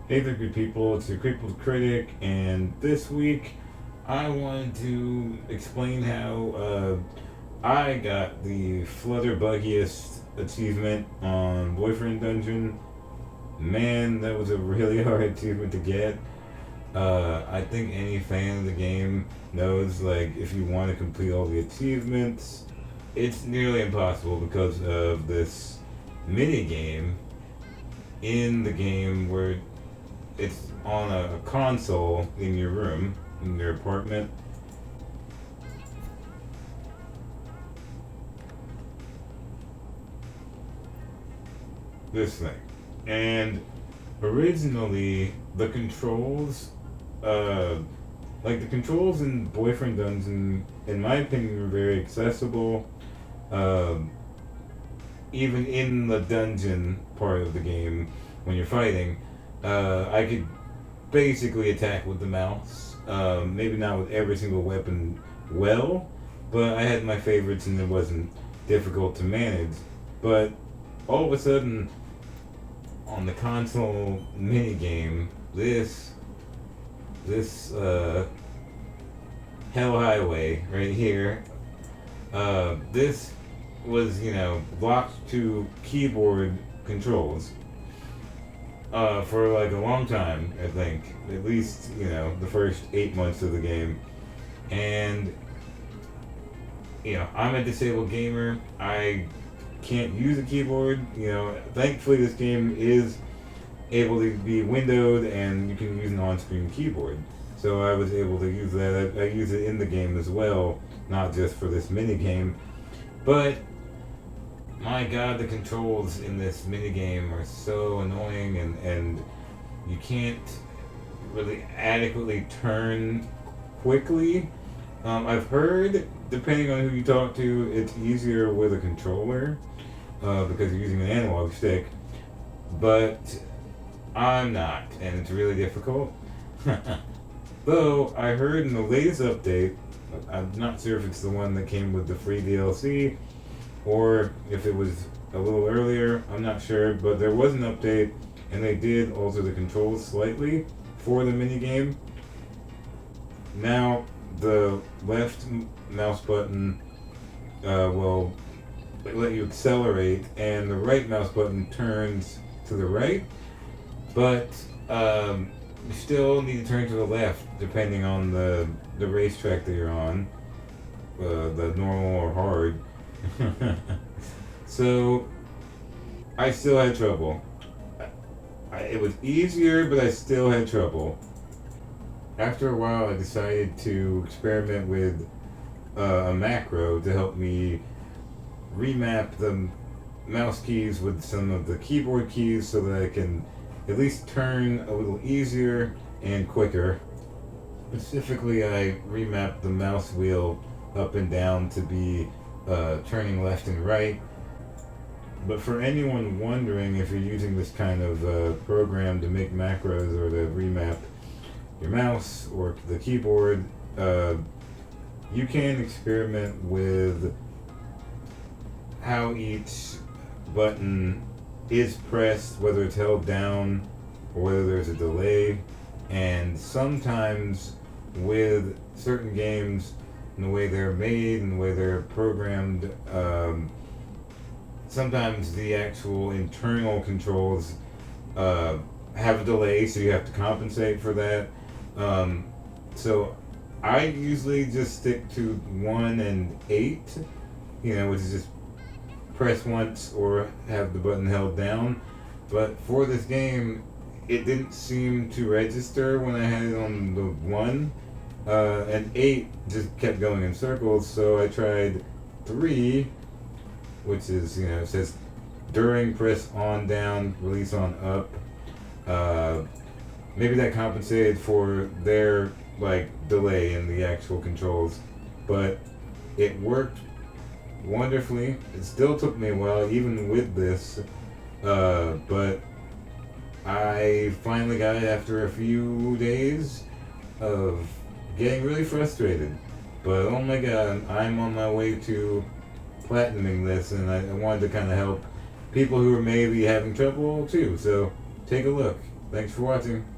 Hey there, good people. It's the Crippled Critic, and this week I wanted to explain how I got the Flutterbuggiest achievement on Boyfriend Dungeon. Man, that was a really hard achievement to get. I think any fan of the game knows, like, if you want to complete all the achievements, it's nearly impossible because of this mini game in the game where it's on a console in your room, in your apartment. This thing. And originally, the controls, uh, like the controls in Boyfriend Dungeon, in my opinion, were very accessible. Um, Even in the dungeon part of the game, when you're fighting, I could basically attack with the mouse. Maybe not with every single weapon well, but I had my favorites and it wasn't difficult to manage. But all of a sudden, on the console mini game, this Hell Highway right here, this was locked to keyboard controls for like a long time. I think at least the first 8 months of the game, and I'm a disabled gamer. I can't use a keyboard. Thankfully this game is able to be windowed and you can use an on-screen keyboard. So I was able to use that. I use it in the game as well, not just for this mini game. But my god, the controls in this minigame are so annoying, and you can't really adequately turn quickly. I've heard, depending on who you talk to, it's easier with a controller because you're using an analog stick, but I'm not, and it's really difficult. Though, I heard in the latest update, I'm not sure if it's the one that came with the free DLC, or if it was a little earlier, I'm not sure, but there was an update and they did alter the controls slightly for the minigame. Now, the left mouse button will let you accelerate, and the right mouse button turns to the right, but you still need to turn to the left depending on the racetrack that you're on, the normal or hard. So I still had trouble. It was easier, but I still had trouble. After a while, I decided to experiment with a macro to help me remap the mouse keys with some of the keyboard keys so that I can at least turn a little easier and quicker. Specifically, I remapped the mouse wheel up and down to be turning left and right. But for anyone wondering if you're using this kind of program to make macros or to remap your mouse or the keyboard, you can experiment with how each button is pressed, whether it's held down or whether there's a delay. And sometimes with certain games, and the way they're made and the way they're programmed, sometimes the actual internal controls have a delay, so you have to compensate for that. So I usually just stick to 1 and 8, which is just press once or have the button held down. But for this game, it didn't seem to register when I had it on the 1. And 8 just kept going in circles, so I tried 3, which is, it says during press on down, release on up. Maybe that compensated for their, delay in the actual controls, but it worked wonderfully. It still took me a while, even with this, but I finally got it after a few days of getting really frustrated. But oh my god, I'm on my way to platinuming this, and I wanted to kind of help people who are maybe having trouble too. So take a look. Thanks for watching.